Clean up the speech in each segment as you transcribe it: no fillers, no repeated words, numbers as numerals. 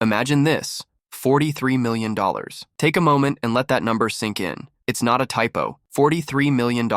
Imagine this, $43 million. Take a moment and let that number sink in. It's not a typo. $43 million.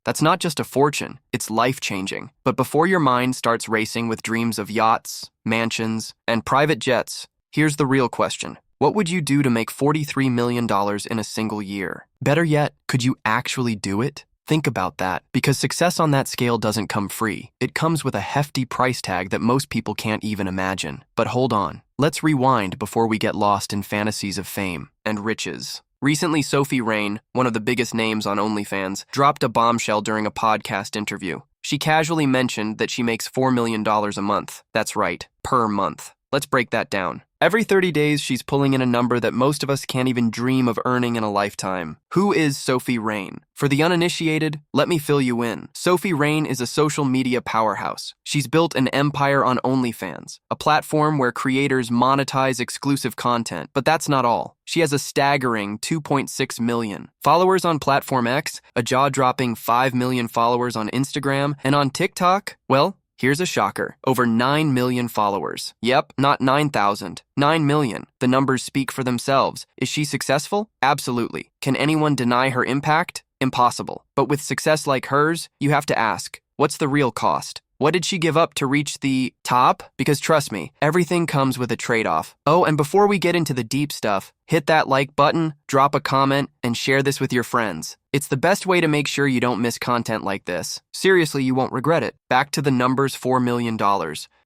That's not just a fortune, it's life-changing. But before your mind starts racing with dreams of yachts, mansions, and private jets, here's the real question. What would you do to make $43 million in a single year? Better yet, could you actually do it? Think about that, because success on that scale doesn't come free. It comes with a hefty price tag that most people can't even imagine. But hold on, let's rewind before we get lost in fantasies of fame and riches. Recently, Sophie Rain, one of the biggest names on OnlyFans, dropped a bombshell during a podcast interview. She casually mentioned that she makes $4 million a month. That's right, per month. Let's break that down. Every 30 days, she's pulling in a number that most of us can't even dream of earning in a lifetime. Who is Sophie Rain? For the uninitiated, let me fill you in. Sophie Rain is a social media powerhouse. She's built an empire on OnlyFans, a platform where creators monetize exclusive content. But that's not all. She has a staggering 2.6 million followers on Platform X, a jaw-dropping 5 million followers on Instagram, and on TikTok, well, here's a shocker. Over 9 million followers. Yep, not 9,000. 9 million. The numbers speak for themselves. Is she successful? Absolutely. Can anyone deny her impact? Impossible. But with success like hers, you have to ask, what's the real cost? What did she give up to reach the top? Because trust me, everything comes with a trade-off. Oh, and before we get into the deep stuff, hit that like button, drop a comment, and share this with your friends. It's the best way to make sure you don't miss content like this. Seriously, you won't regret it. Back to the numbers, $4 million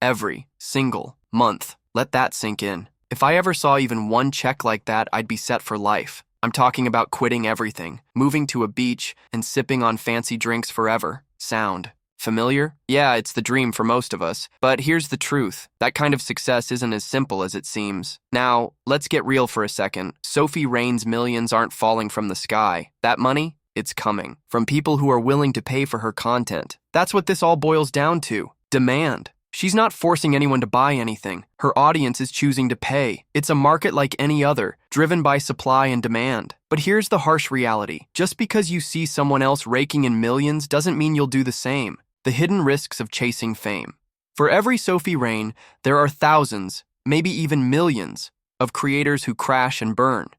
every single month. Let that sink in. If I ever saw even one check like that, I'd be set for life. I'm talking about quitting everything, moving to a beach, and sipping on fancy drinks forever. Sound familiar? Yeah, it's the dream for most of us. But here's the truth. That kind of success isn't as simple as it seems. Now, let's get real for a second. Sophie Rain's millions aren't falling from the sky. That money, it's coming from people who are willing to pay for her content. That's what this all boils down to. Demand. She's not forcing anyone to buy anything. Her audience is choosing to pay. It's a market like any other, driven by supply and demand. But here's the harsh reality. Just because you see someone else raking in millions doesn't mean you'll do the same. The hidden risks of chasing fame. For every Sophie Rain, there are thousands, maybe even millions, of creators who crash and burn.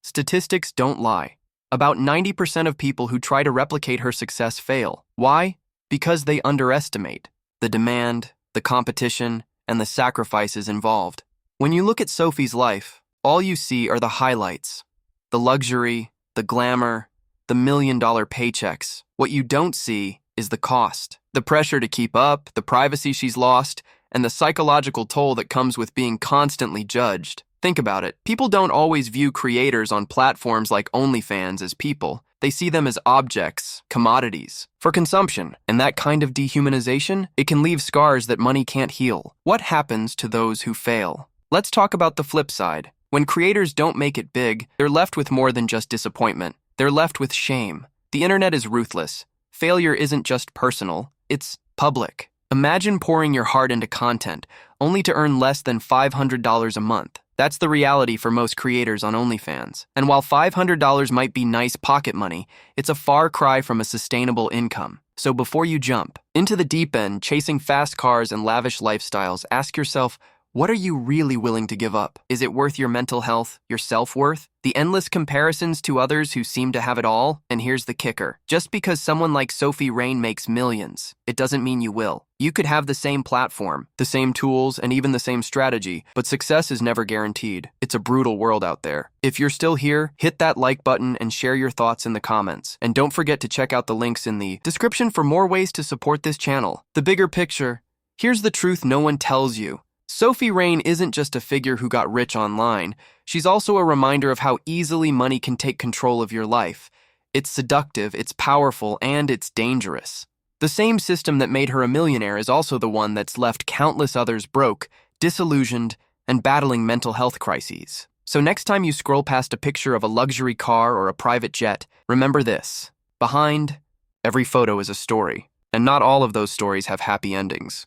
Statistics don't lie. About 90% of people who try to replicate her success fail. Why? Because they underestimate the demand, the competition, and the sacrifices involved. When you look at Sophie's life, all you see are the highlights. The luxury, the glamour, the million-dollar paychecks. What you don't see is the cost. The pressure to keep up, the privacy she's lost, and the psychological toll that comes with being constantly judged. Think about it. People don't always view creators on platforms like OnlyFans as people. They see them as objects, commodities, for consumption. And that kind of dehumanization, it can leave scars that money can't heal. What happens to those who fail? Let's talk about the flip side. When creators don't make it big, they're left with more than just disappointment. They're left with shame. The internet is ruthless. Failure isn't just personal, it's public. Imagine pouring your heart into content, only to earn less than $500 a month. That's the reality for most creators on OnlyFans. And while $500 might be nice pocket money, it's a far cry from a sustainable income. So before you jump into the deep end, chasing fast cars and lavish lifestyles, ask yourself, what are you really willing to give up? Is it worth your mental health, your self-worth? The endless comparisons to others who seem to have it all? And here's the kicker. Just because someone like Sophie Rain makes millions, it doesn't mean you will. You could have the same platform, the same tools, and even the same strategy, but success is never guaranteed. It's a brutal world out there. If you're still here, hit that like button and share your thoughts in the comments. And don't forget to check out the links in the description for more ways to support this channel. The bigger picture. Here's the truth no one tells you. Sophie Rain isn't just a figure who got rich online. She's also a reminder of how easily money can take control of your life. It's seductive, it's powerful, and it's dangerous. The same system that made her a millionaire is also the one that's left countless others broke, disillusioned, and battling mental health crises. So next time you scroll past a picture of a luxury car or a private jet, remember this. Behind every photo is a story, and not all of those stories have happy endings.